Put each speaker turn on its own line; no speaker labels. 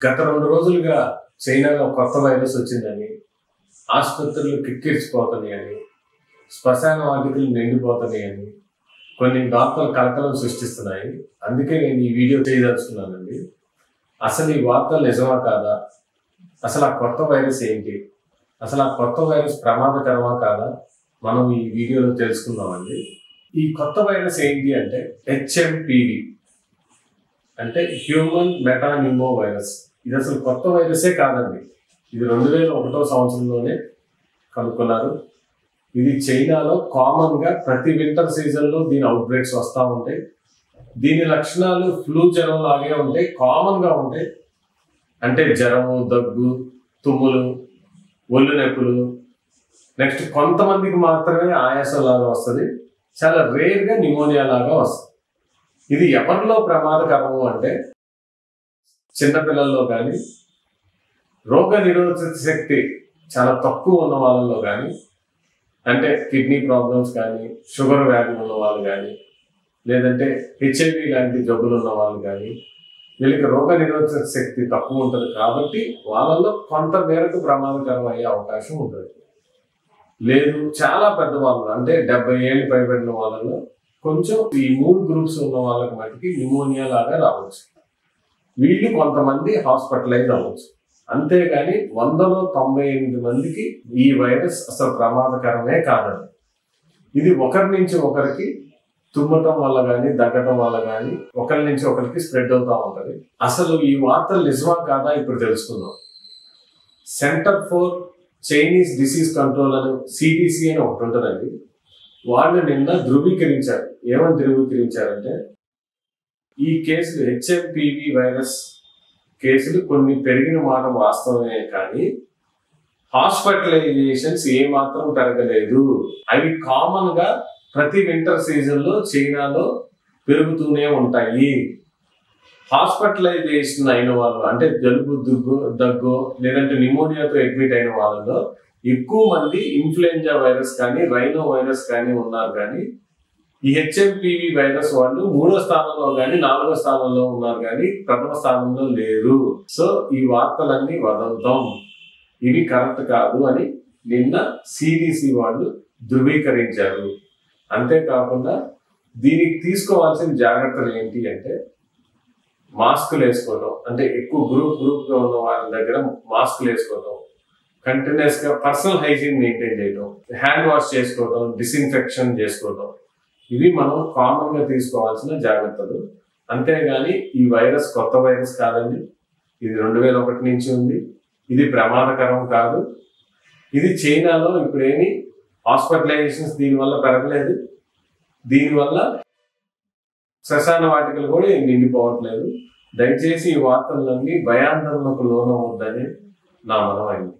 గత 2 రోజులుగా చైనాలో కొత్త వైరస్ వచ్చిందని, ఆసుపత్రులు కిక్కిరిసిపోతున్నాయని, శ్మశాన వాటికలు నిండిపోతున్నాయని కొన్ని వార్తలు కలకలం సృష్టిస్తున్నాయి. అందుకే నేను ఈ వీడియో చేయదలుచుకున్నానండి. అసలు ఈ వార్తలు నిజమా కాదా? అసలు ఆ కొత్త వైరస్ ఏంటి? అసలు ఆ కొత్త వైరస్ ప్రమాదకరమా కాదా? మనం ఈ వీడియోలో తెలుసుకుందామండి. ఈ కొత్త వైరస్ ఏంటి అంటే హెచ్ఎంపివి అంటే హ్యూమన్ మెటాన్యూమో వైరస్. ఇది అసలు కొత్త వైరసే కాదండి. ఇది 2001వ సంవత్సరంలోనే కనుక్కున్నారు. ఇది చైనాలో కామన్ గా ప్రతి వింటర్ సీజన్ లో దీని అవుట్ బ్రేక్స్ వస్తూ ఉంటాయి. దీని లక్షణాలు ఫ్లూ జ్వరం లాగే ఉంటాయి, కామన్ గా ఉంటాయి. అంటే జ్వరము, దగ్గు, తుమ్ములు, ఒళ్ళు నొప్పులు, నెక్స్ట్ కొంతమందికి మాత్రమే ఆయాసం లాగా వస్తుంది. చాలా రేర్ గా నిమోనియా లాగా వస్తుంది. ఇది ఎవరిలో ప్రమాదకరము అంటే చిన్నపిల్లల్లో కానీ, రోగ నిరోధక శక్తి చాలా తక్కువ ఉన్న వాళ్ళలో కానీ, అంటే కిడ్నీ ప్రాబ్లమ్స్ కానీ, షుగర్ వ్యాధి ఉన్న వాళ్ళు కానీ, లేదంటే హెచ్ఐవి లాంటి జబ్బులు ఉన్న వాళ్ళు కానీ, వీళ్ళకి రోగ నిరోధక శక్తి తక్కువ ఉంటుంది కాబట్టి వాళ్ళలో కొంత మేరకు ప్రమాదకరం అయ్యే అవకాశం ఉంటుంది. లేదు చాలా పెద్దవాళ్ళు అంటే 70 ఏళ్ళు పైబడిన వాళ్ళలో కొంచెం ఈ 3 గ్రూప్స్ ఉన్న వాళ్ళకి మటుకి నిమోనియా లాగా రావచ్చు. వీళ్ళు కొంతమంది హాస్పిటలైజ్ అవ్వచ్చు. అంతేగాని 100లో 98 మందికి ఈ వైరస్ అసలు ప్రమాదకరమే కాదండి. ఇది ఒకరి నుంచి ఒకరికి తుమ్మటం వల్ల కానీ, దగ్గటం వల్ల కానీ ఒకరి నుంచి ఒకరికి స్ప్రెడ్ అవుతూ ఉంటుంది. అసలు ఈ వార్తలు నిజమా కాదా ఇప్పుడు తెలుసుకుందాం. Centre for Chinese disease control అని CDC అని ఒకటి ఉంటుందండి. వాళ్ళు నిన్న ధృవీకరించారు. ఏమని ధృవీకరించారంటే ఈ కేసులు హెచ్ఎంపివి వైరస్ కేసులు కొన్ని పెరిగిన మాట వాస్తవమే, కానీ హాస్పిటలైజేషన్స్ ఏమాత్రం పెరగలేదు. అవి కామన్ గా ప్రతి వింటర్ సీజన్ లో చైనాలో పెరుగుతూనే ఉంటాయి. హాస్పిటలైజేషన్ అయిన వాళ్ళు అంటే జలుబు, దగ్గు లేదంటే నిమోనియాతో అడ్మిట్ అయిన వాళ్ళలో ఎక్కువ మంది ఇన్ఫ్లుయెంజా వైరస్ కానీ, రైనో వైరస్ కానీ ఉన్నారు. కానీ ఈ హెచ్ఎంపివి వైరస్ వాళ్ళు 3వ స్థానంలో కానీ 4వ స్థానంలో ఉన్నారు, కానీ ప్రథమ స్థానంలో లేరు. సో ఈ వార్తలన్నీ వదంతం, ఇవి కరెక్ట్ కాదు అని నిన్న CDC వాళ్ళు ధృవీకరించారు. అంతేకాకుండా దీనికి తీసుకోవాల్సిన జాగ్రత్తలు ఏంటి అంటే మాస్కులు వేసుకోవడం, అంటే ఎక్కువ గ్రూప్ గా ఉన్న వాళ్ళ దగ్గర మాస్కులు వేసుకోవడం, కంటిన్యూస్ గా పర్సనల్ హైజీన్ మెయింటైన్ చేయడం, హ్యాండ్ వాష్ చేసుకోవడం, డిస్ఇన్ఫెక్షన్ చేసుకోవడం, ఇవి మనం కామన్ గా తీసుకోవాల్సిన జాగ్రత్తలు. అంతేగాని ఈ వైరస్ కొత్త వైరస్ కాదండి. ఇది 2001 నుంచి ఉంది. ఇది ప్రమాదకరం కాదు. ఇది చైనాలో ఇప్పుడేమి హాస్పిటలైజేషన్స్ దీనివల్ల పెరగలేదు. దీనివల్ల శ్మశాన వాటికలు కూడా నిండిపోవట్లేదు. దయచేసి ఈ వార్తలన్నీ భయాందోళనకు లోనవద్దని నా మనమైంది.